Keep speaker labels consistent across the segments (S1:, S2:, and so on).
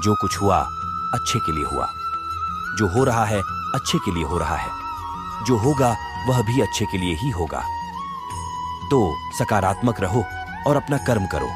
S1: जो कुछ हुआ अच्छे के लिए हुआ, जो हो रहा है अच्छे के लिए हो रहा है, जो होगा वह भी अच्छे के लिए ही होगा। तो सकारात्मक रहो और अपना कर्म करो।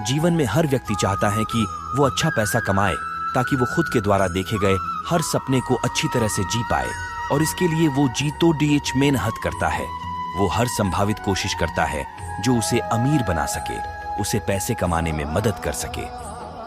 S1: जीवन में हर व्यक्ति चाहता है कि वो अच्छा पैसा कमाए ताकि वो खुद के द्वारा देखे गए हर सपने को अच्छी तरह से जी पाए, और इसके लिए वो जीतो डीएच मेहनत करता है। वो हर संभावित कोशिश करता है जो उसे अमीर बना सके, उसे पैसे कमाने में मदद कर सके।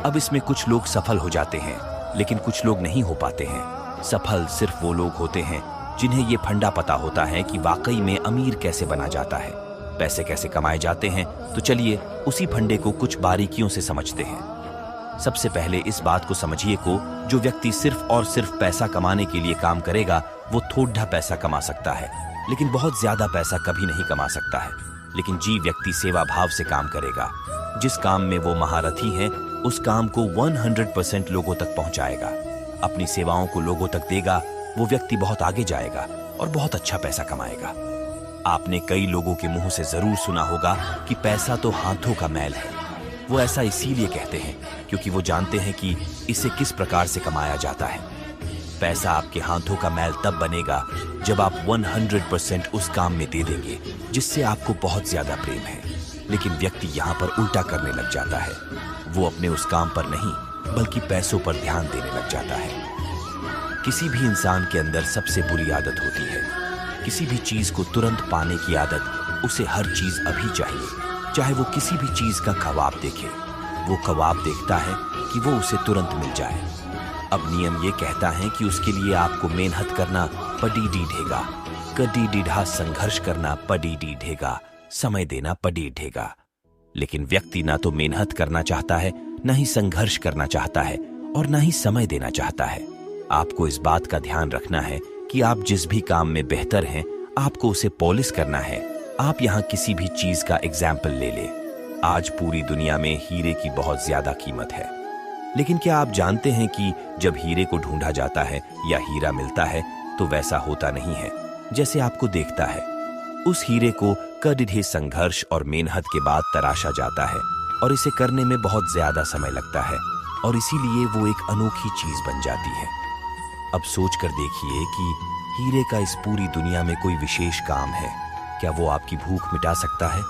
S1: अब इसमें कुछ लोग सफल हो जाते हैं, लेकिन कुछ लोग नहीं हो पाते हैं। सफल सिर्फ वो लोग होते हैं जिन्हें ये फंडा पता होता है कि वाकई में अमीर कैसे बना जाता है, पैसे कैसे कमाए जाते हैं। तो चलिए उसी फंडे को कुछ बारीकियों से समझते हैं। सबसे पहले इस बात को समझिए को जो व्यक्ति सिर्फ और सिर्फ पैसा कमाने के लिए काम करेगा वो थोड़ा पैसा कमा सकता है, लेकिन बहुत ज्यादा पैसा कभी नहीं कमा सकता है। लेकिन जी व्यक्ति सेवा भाव से काम करेगा, जिस काम में वो महारथी है उस काम को 100% लोगों तक पहुंचाएगा, अपनी सेवाओं को लोगों तक देगा, वो व्यक्ति बहुत आगे जाएगा और बहुत अच्छा पैसा कमाएगा। आपने कई लोगों के मुंह से जरूर सुना होगा कि पैसा तो हाथों का मैल है। वो ऐसा इसीलिए कहते हैं क्योंकि वो जानते हैं कि इसे किस प्रकार से कमाया जाता है। पैसा आपके हाथों का मैल तब बनेगा जब आप 100% उस काम में दे देंगे जिससे आपको बहुत ज्यादा प्रेम है। लेकिन व्यक्ति यहाँ पर उल्टा करने लग जाता है। वो अपने उस काम पर नहीं बल्कि पैसों पर ध्यान देने लग जाता है। किसी भी इंसान के अंदर सबसे बुरी आदत होती है, किसी भी चीज को तुरंत पाने की आदत। उसे हर चीज अभी चाहिए, चाहे वो किसी भी चीज का ख्वाब देखे। वो ख्वाब देखता है कि वो उसे तुरंत मिल जाए। अब नियम ये कहता है कि उसके लिए आपको मेहनत करना पड़ी ढेगा, कड़ी डीढ़ा संघर्ष करना पड़ी ढेगा, समय देना पड़ी ढेगा। लेकिन व्यक्ति ना तो मेहनत करना चाहता है, ना ही संघर्ष करना चाहता है और ना ही समय देना चाहता है। आपको इस बात का ध्यान रखना है कि आप जिस भी काम में बेहतर हैं आपको उसे पॉलिश करना है। आप यहाँ किसी भी चीज का एग्जाम्पल ले ले। आज पूरी दुनिया में हीरे की बहुत ज्यादा कीमत है, लेकिन क्या आप जानते हैं कि जब हीरे को ढूंढा जाता है या हीरा मिलता है तो वैसा होता नहीं है जैसे आपको देखता है। उस हीरे को कड़े संघर्ष और मेहनत के बाद तराशा जाता है और इसे करने में बहुत ज्यादा समय लगता है, और इसीलिए वो एक अनोखी चीज बन जाती है। अब सोच कर देखिए कि हीरे का इस पूरी दुनिया में कोई विशेष काम है। क्या वो आपकी भूख मिटा सकता है?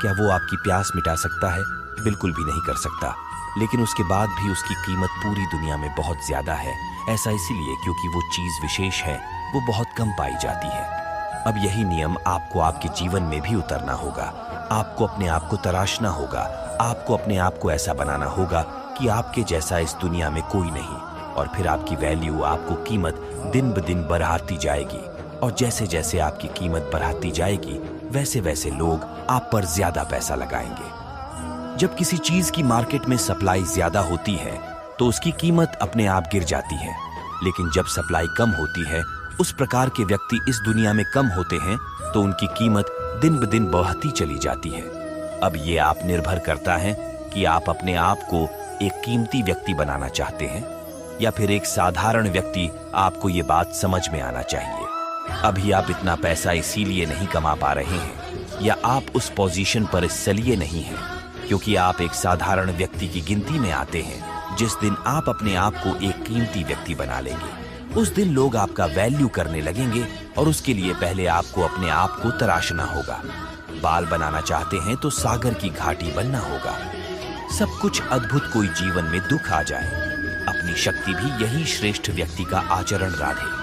S1: क्या वो आपकी प्यास मिटा सकता है? बिल्कुल भी नहीं कर सकता। लेकिन उसके बाद भी उसकी कीमत पूरी दुनिया में बहुत ज्यादा है। ऐसा इसीलिए क्योंकि वो चीज विशेष है, वो बहुत कम पाई जाती है। अब यही नियम आपको आपके जीवन में भी उतरना होगा। आपको अपने आप को तराशना होगा। आपको अपने आप को ऐसा बनाना होगा कि आपके जैसा इस दुनिया में कोई नहीं, और फिर आपकी वैल्यू, आपको कीमत दिन ब दिन बढ़ाती जाएगी। और जैसे जैसे आपकी कीमत बढ़ाती जाएगी वैसे वैसे लोग आप पर ज्यादा पैसा लगाएंगे। जब किसी चीज की मार्केट में सप्लाई ज्यादा होती है तो उसकी कीमत अपने आप गिर जाती है, लेकिन जब सप्लाई कम होती है, उस प्रकार के व्यक्ति इस दुनिया में कम होते हैं तो उनकी कीमत दिन ब दिन बढ़ती चली जाती है। अब ये आप निर्भर करता है कि आप अपने आप को एक कीमती व्यक्ति बनाना चाहते हैं या फिर एक साधारण व्यक्ति। आपको ये बात समझ में आना चाहिए। अभी आप इतना पैसा इसीलिए नहीं कमा पा रहे हैं या आप उस पोजीशन पर इसलिए नहीं हैं क्योंकि आप एक साधारण व्यक्ति की गिनती में आते हैं। जिस दिन आप अपने आप को एक कीमती व्यक्ति बना लेंगे उस दिन लोग आपका वैल्यू करने लगेंगे, और उसके लिए पहले आपको अपने आप को तराशना होगा। बाल बनाना चाहते हैं तो सागर की घाटी बनना होगा। सब कुछ अद्भुत कोई जीवन में दुख आ जाए, अपनी शक्ति भी यही श्रेष्ठ व्यक्ति का आचरण राधे।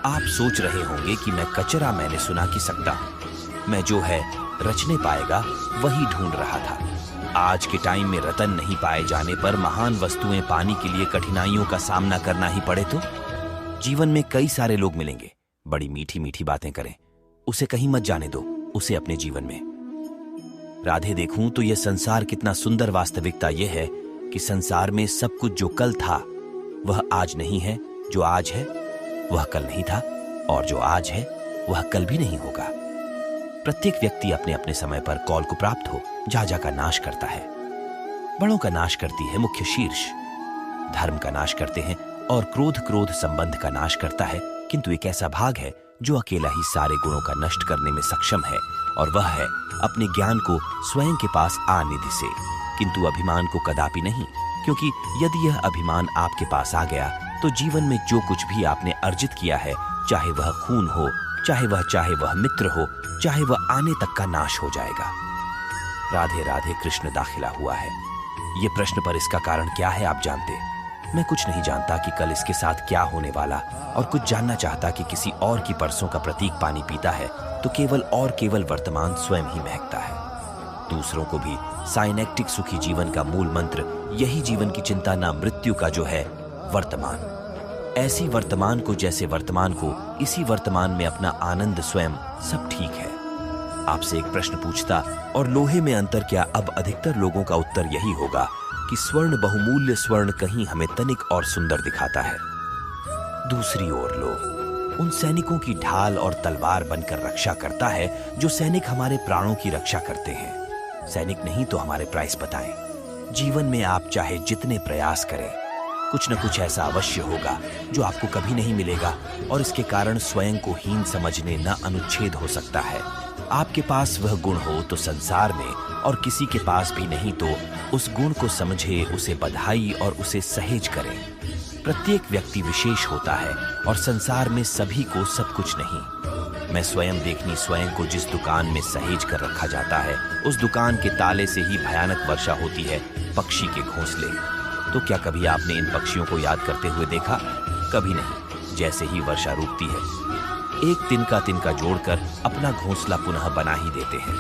S1: आप सोच रहे होंगे कि मैं कचरा मैंने सुना कि सकता हूं, मैं जो है रचने पाएगा वही ढूंढ रहा था। आज के टाइम में रतन नहीं पाए जाने पर महान वस्तुएं पाने के लिए कठिनाइयों का सामना करना ही पड़े तो जीवन में कई सारे लोग मिलेंगे, बड़ी मीठी मीठी बातें करें, उसे कहीं मत जाने दो, उसे अपने जीवन में। राधे देखूं तो यह संसार कितना सुंदर वास्तविकता यह है कि संसार में सब कुछ जो कल था वह आज नहीं है, जो आज है वह कल नहीं था, और जो आज है वह कल भी नहीं होगा। प्रत्येक व्यक्ति अपने अपने समय पर कौल को प्राप्त हो जा का नाश करता है। बड़ों का नाश करती है मुख्य शीर्ष, धर्म का नाश करते हैं और क्रोध संबंध का नाश करता है। किंतु एक ऐसा भाग है जो अकेला ही सारे गुणों का नष्ट करने में सक्षम है, और वह है अपने ज्ञान को स्वयं के पास आनिधि से, किंतु अभिमान को कदापि नहीं, क्योंकि यदि यह अभिमान आपके पास आ गया तो जीवन में जो कुछ भी आपने अर्जित किया है, चाहे वह खून हो, चाहे वह मित्र हो, चाहे वह आने तक का नाश हो जाएगा। राधे राधे कृष्ण दाखिला हुआ है। ये प्रश्न पर इसका कारण क्या है आप जानते? मैं कुछ नहीं जानता कि कल इसके साथ क्या होने वाला, और कुछ जानना चाहता कि किसी और की परसों का प्रतीक पानी पीता है तो केवल वर्तमान स्वयं ही महकता है। दूसरों को भी साइनेक्टिक सुखी जीवन का मूल मंत्र यही जीवन की चिंता ना मृत्यु का जो है वर्तमान। ऐसी वर्तमान को जैसे वर्तमान को, इसी वर्तमान में अपना आनंद स्वयं, सब ठीक है। आपसे एक प्रश्न पूछता और लोहे में अंतर क्या, अब अधिकतर लोगों का उत्तर यही होगा कि स्वर्ण, बहुमूल्य स्वर्ण कहीं हमें तनिक और सुंदर दिखाता है। दूसरी ओर लोग उन सैनिकों की ढाल और तलवार बनकर रक्षा करता है जो सैनिक हमारे प्राणों की रक्षा करते हैं। सैनिक नहीं तो हमारे प्राइस बताएं। जीवन में आप चाहे जितने प्रयास करें, कुछ न कुछ ऐसा अवश्य होगा जो आपको कभी नहीं मिलेगा, और इसके कारण स्वयं को हीन समझने न अनुच्छेद हो सकता है। आपके पास वह गुण हो तो संसार में, और किसी के पास भी नहीं तो उस गुण को समझे, उसे बधाई और उसे सहेज करें। प्रत्येक व्यक्ति विशेष होता है और संसार में सभी को सब कुछ नहीं। मैं स्वयं देखनी स्वयं को जिस दुकान में सहेज कर रखा जाता है, उस दुकान के ताले से ही भयानक वर्षा होती है पक्षी के घोंसले। तो क्या कभी आपने इन पक्षियों को याद करते हुए देखा? कभी नहीं। जैसे ही वर्षा रुकती है, एक तिनका जोड़कर अपना घोंसला पुनः बना ही देते हैं।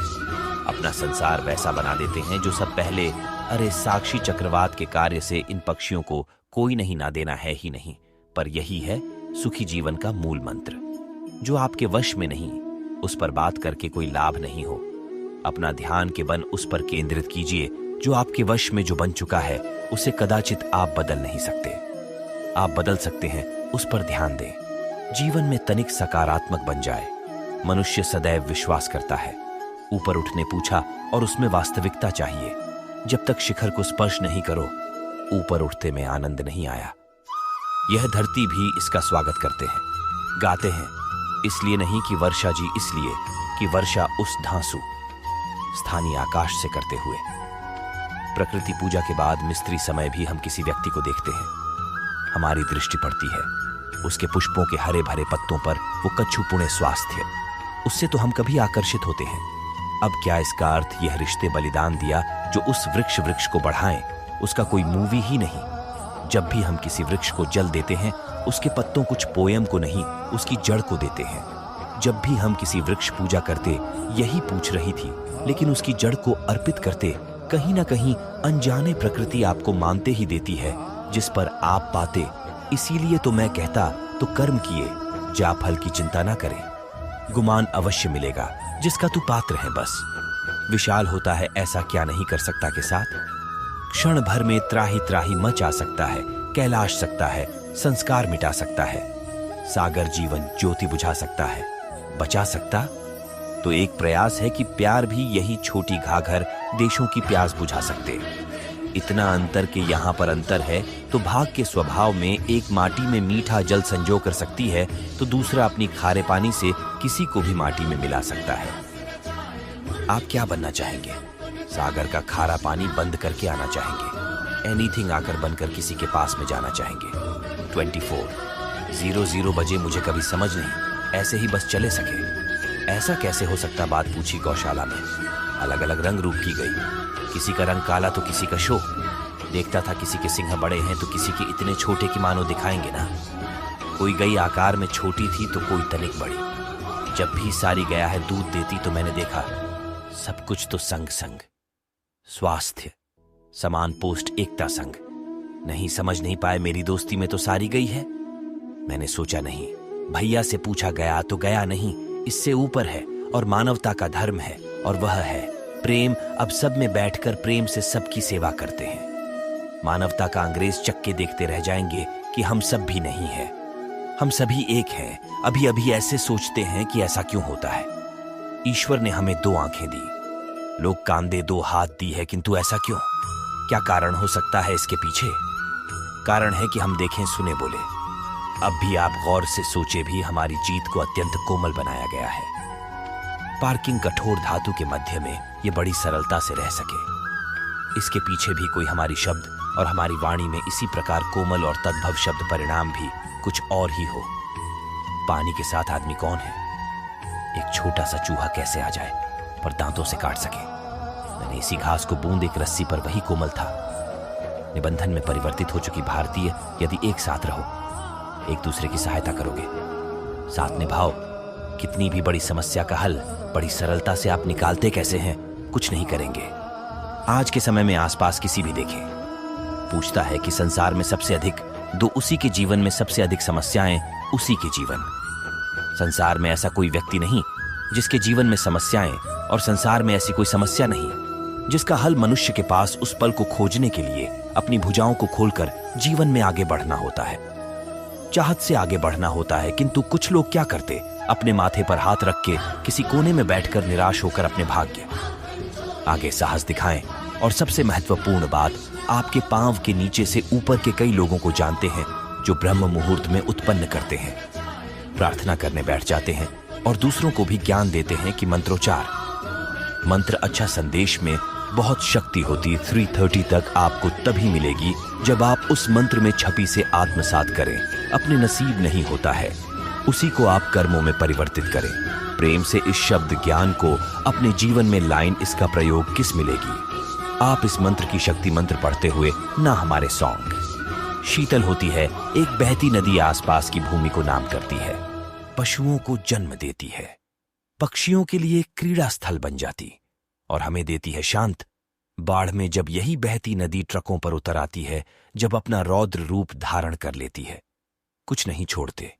S1: अपना संसार वैसा बना देते हैं जो सब पहले। अरे साक्षी चक्रवात के कार्य से इन पक्षियों को कोई नहीं ना देना है ही नहीं। पर यही है सुखी जीवन का मूल मंत्र, जो आपके वश में नहीं, उस पर बात करके कोई लाभ नहीं हो। अपना ध्यान के बन उस पर केंद्रित कीजिए जो आपके वश में जो बन चुका है, उसे कदाचित आप बदल नहीं सकते। आप बदल सकते हैं, उस पर ध्यान दें। जीवन में तनिक सकारात्मक बन जाए। मनुष्य सदैव विश्वास करता है। ऊपर उठने पूछा और उसमें वास्तविकता चाहिए। जब तक शिखर को स्पर्श नहीं करो, ऊपर उठते में आनंद नहीं आया। यह धरती भी इसका स्वागत करते हैं, गाते हैं। इसलिए नहीं कि वर्षा जी, इसलिए कि वर्षा उस धांसू स्थानीय आकाश से करते हुए। प्रकृति पूजा के बाद मिस्त्री समय भी हम किसी व्यक्ति को देखते हैं। हमारी दृष्टि पड़ती है उसके पुष्पों के हरे भरे पत्तों पर, वो कच्छू पुणे स्वास्थ्य, उससे तो हम कभी आकर्षित होते हैं। अब क्या इसका अर्थ यह रिश्ते बलिदान दिया जो उस वृक्ष को बढ़ाएं, उसका कोई मूवी ही नहीं। जब भी हम किसी वृक्ष को जल देते हैं, उसके पत्तों कुछ पोयम को नहीं, उसकी जड़ को देते हैं। जब भी हम किसी वृक्ष पूजा करते, यही पूछ रही थी, लेकिन उसकी जड़ को अर्पित करते, कहीं ना कहीं अनजाने प्रकृति आपको मानते ही देती है जिस पर आप पाते। इसीलिए तो मैं कहता, तो कर्म किए, जा फल की चिंता ना करें। गुमान अवश्य मिलेगा जिसका तू पात्र है। बस विशाल होता है, ऐसा क्या नहीं कर सकता के साथ। क्षण भर में त्राही त्राही मचा सकता है, कैलाश सकता है, संस्कार मिटा सकता है, सागर जीवन ज्योति बुझा सकता है। बचा सकता तो एक प्रयास है कि प्यार भी यही छोटी घाघर देशों की प्यास बुझा सकते। इतना अंतर के यहाँ पर अंतर है तो भाग के स्वभाव में एक माटी में मीठा जल संजो कर सकती है तो दूसरा अपनी खारे पानी से किसी को भी माटी में मिला सकता है। आप क्या बनना चाहेंगे? सागर का खारा पानी बंद करके आना चाहेंगे? एनीथिंग आकर बनकर किसी के पास में जाना चाहेंगे? 24:00 बजे मुझे कभी समझ नहीं, ऐसे ही बस चले सके। ऐसा कैसे हो सकता? बात पूछी गौशाला में। अलग अलग रंग रूप की गई। किसी का रंग काला तो किसी का शो। देखता था किसी के सिंह बड़े हैं तो किसी के इतने छोटे कि मानो दिखाएंगे ना। कोई गई आकार में छोटी थी तो कोई तनिक बड़ी। जब भी सारी गया है दूध देती तो मैंने देखा सब कुछ तो संग संग, स्वास्थ्य समान पोस्ट एकता संग। नहीं समझ नहीं पाए मेरी दोस्ती में तो सारी गई है। मैंने सोचा नहीं, भैया से पूछा गया तो गया नहीं, इससे ऊपर है और मानवता का धर्म है और वह है प्रेम। अब सब में बैठकर प्रेम से सबकी सेवा करते हैं। मानवता का अंग्रेज चक्के देखते रह जाएंगे कि हम सब भी नहीं है, हम सभी एक हैं। अभी अभी ऐसे सोचते हैं कि ऐसा क्यों होता है। ईश्वर ने हमें 2 आंखें दी, लोग कांधे 2 हाथ दी है, किंतु ऐसा क्यों? क्या कारण हो सकता है इसके पीछे? कारण है कि हम देखें, सुने, बोले। अब भी आप गौर से सोचे भी हमारी जीत को अत्यंत कोमल बनाया गया है। पार्किंग कठोर धातु के मध्य में ये बड़ी सरलता से रह सके, इसके पीछे भी कोई हमारी शब्द और हमारी वाणी में इसी प्रकार कोमल और तद्भव शब्द परिणाम भी कुछ और ही हो। पानी के साथ आदमी कौन है? एक छोटा सा चूहा कैसे आ जाए पर दांतों से काट सके। मैंने इसी घास को बूंद एक रस्सी पर वही कोमल था। निबंधन में परिवर्तित हो चुकी भारतीय, यदि एक साथ रहो, एक दूसरे की सहायता करोगे, साथ निभाओ, कितनी भी बड़ी समस्या का हल बड़ी सरलता से आप निकालते कैसे हैं, कुछ नहीं करेंगे। आज के समय में आसपास किसी भी देखें, पूछता है कि संसार में सबसे अधिक दो उसी के जीवन में सबसे अधिक समस्याएं उसी के जीवन। संसार में ऐसा कोई व्यक्ति नहीं जिसके जीवन में समस्याएं, और संसार में ऐसी कोई समस्या नहीं जिसका हल मनुष्य के पास उस पल को खोजने के लिए अपनी भुजाओं को खोलकर जीवन में आगे बढ़ना होता है, चाहत से आगे बढ़ना होता है। किंतु कुछ लोग क्या करते, अपने माथे पर हाथ रख के किसी कोने में बैठकर निराश होकर अपने भाग्य आगे साहस दिखाएं। और सबसे महत्वपूर्ण बात, आपके पांव के नीचे से ऊपर के कई लोगों को जानते हैं जो ब्रह्म मुहूर्त में उत्पन्न करते हैं, प्रार्थना करने बैठ जाते हैं और दूसरों को भी ज्ञान देते हैं कि मंत्रोच्चार, मंत्र अच्छा संदेश में बहुत शक्ति होती 3:30 तक आपको तभी मिलेगी जब आप उस मंत्र में छपी से आत्मसात करें। अपने नसीब नहीं होता है, उसी को आप कर्मों में परिवर्तित करें। प्रेम से इस शब्द ज्ञान को अपने जीवन में लाइन, इसका प्रयोग किस मिलेगी? आप इस मंत्र की शक्ति मंत्र पढ़ते हुए ना हमारे सॉन्ग। शीतल होती है एक बहती नदी, आसपास की भूमि को नाम करती है, पशुओं को जन्म देती है, पक्षियों के लिए क्रीड़ा स्थल बन जाती, और हमें देती है शांत। बाढ़ में जब यही बहती नदी ट्रकों पर उतर आती है, जब अपना रौद्र रूप धारण कर लेती है, कुछ नहीं छोड़ते,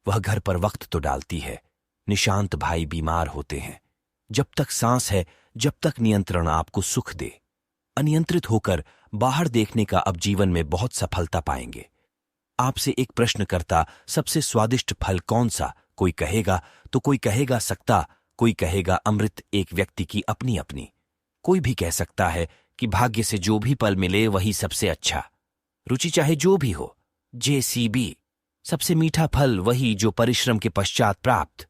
S1: वह घर पर वक्त तो डालती है। निशांत भाई बीमार होते हैं, जब तक सांस है, जब तक नियंत्रण आपको सुख दे। अनियंत्रित होकर बाहर देखने का अब जीवन में बहुत सफलता पाएंगे। आपसे एक प्रश्न करता, सबसे स्वादिष्ट फल कौन सा? कोई कहेगा तो कोई कहेगा सकता, कोई कहेगा अमृत, एक व्यक्ति की अपनी अपनी। कोई भी कह सकता है कि भाग्य से जो भी फल मिले वही सबसे अच्छा, रुचि चाहे जो भी हो, JCB, सबसे मीठा फल वही जो परिश्रम के पश्चात प्राप्त।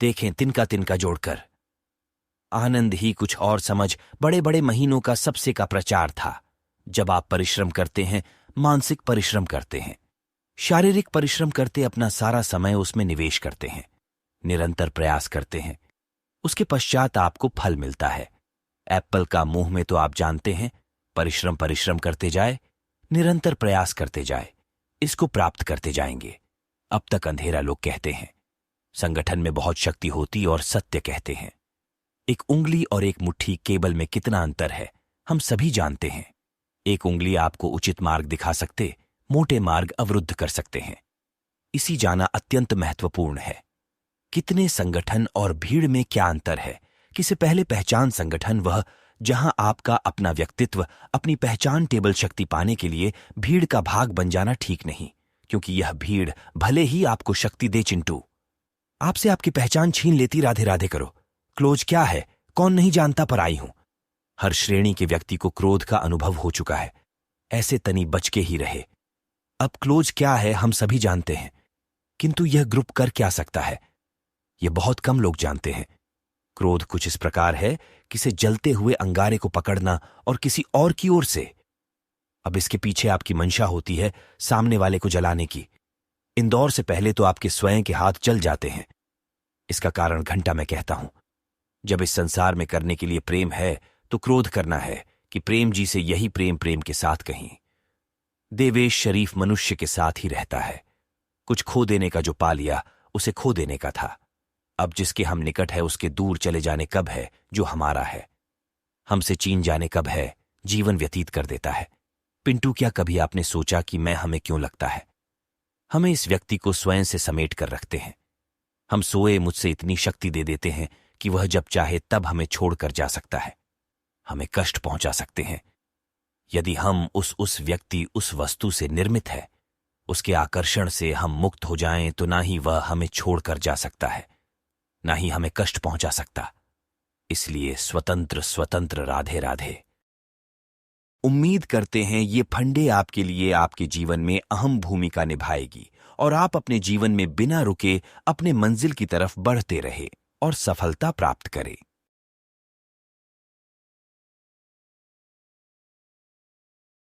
S1: देखें तिनका तिनका जोड़कर, आनंद ही कुछ और समझ बड़े बड़े महीनों का सबसे का प्रचार था। जब आप परिश्रम करते हैं, मानसिक परिश्रम करते हैं, शारीरिक परिश्रम करते, अपना सारा समय उसमें निवेश करते हैं, निरंतर प्रयास करते हैं, उसके पश्चात आपको फल मिलता है। एप्पल का मुंह में तो आप जानते हैं, परिश्रम करते जाए, निरंतर प्रयास करते जाए, इसको प्राप्त करते जाएंगे। अब तक अंधेरा लोग कहते हैं, संगठन में बहुत शक्ति होती और सत्य कहते हैं। एक उंगली और एक मुट्ठी केबल में कितना अंतर है हम सभी जानते हैं। एक उंगली आपको उचित मार्ग दिखा सकते, मोटे मार्ग अवरुद्ध कर सकते हैं। इसी जाना अत्यंत महत्वपूर्ण है। कितने संगठन और भीड़ में क्या अंतर है, किसे पहले पहचान संगठन वह जहां आपका अपना व्यक्तित्व, अपनी पहचान टेबल शक्ति पाने के लिए भीड़ का भाग बन जाना ठीक नहीं, क्योंकि यह भीड़ भले ही आपको शक्ति दे चिंटू, आपसे आपकी पहचान छीन लेती। राधे राधे करो। क्लोज क्या है कौन नहीं जानता, पर आई हूं। हर श्रेणी के व्यक्ति को क्रोध का अनुभव हो चुका है, ऐसे तनी बच के ही रहे। अब क्लोज क्या है हम सभी जानते हैं, किंतु यह ग्रुप कर क्या सकता है, यह बहुत कम लोग जानते हैं। क्रोध कुछ इस प्रकार है, किसी जलते हुए अंगारे को पकड़ना और किसी और की ओर से। अब इसके पीछे आपकी मंशा होती है सामने वाले को जलाने की। इंदौर से पहले तो आपके स्वयं के हाथ जल जाते हैं। इसका कारण घंटा मैं कहता हूं, जब इस संसार में करने के लिए प्रेम है तो क्रोध करना है कि प्रेम जी से यही प्रेम प्रेम के साथ कहीं। देवेश शरीफ मनुष्य के साथ ही रहता है। कुछ खो देने का जो पा लिया उसे खो देने का था। अब जिसके हम निकट है उसके दूर चले जाने कब है जो हमारा है। हमसे चीन जाने कब है, जीवन व्यतीत कर देता है। पिंटू, क्या कभी आपने सोचा कि मैं हमें क्यों लगता है? हमें इस व्यक्ति को स्वयं से समेट कर रखते हैं। हम सोए मुझसे इतनी शक्ति दे देते हैं कि वह जब चाहे तब हमें छोड़कर जा सकता है, हमें कष्ट पहुंचा सकते हैं। यदि हम उस व्यक्ति, उस वस्तु से निर्मित है, उसके आकर्षण से हम मुक्त हो जाएं तो ना ही वह हमें छोड़कर जा सकता है, ना ही हमें कष्ट पहुंचा सकता। इसलिए स्वतंत्र स्वतंत्र राधे राधे। उम्मीद करते हैं ये फंडे आपके लिए आपके जीवन में अहम भूमिका निभाएगी और आप अपने जीवन में बिना रुके अपने मंजिल की तरफ बढ़ते रहे और सफलता प्राप्त करें।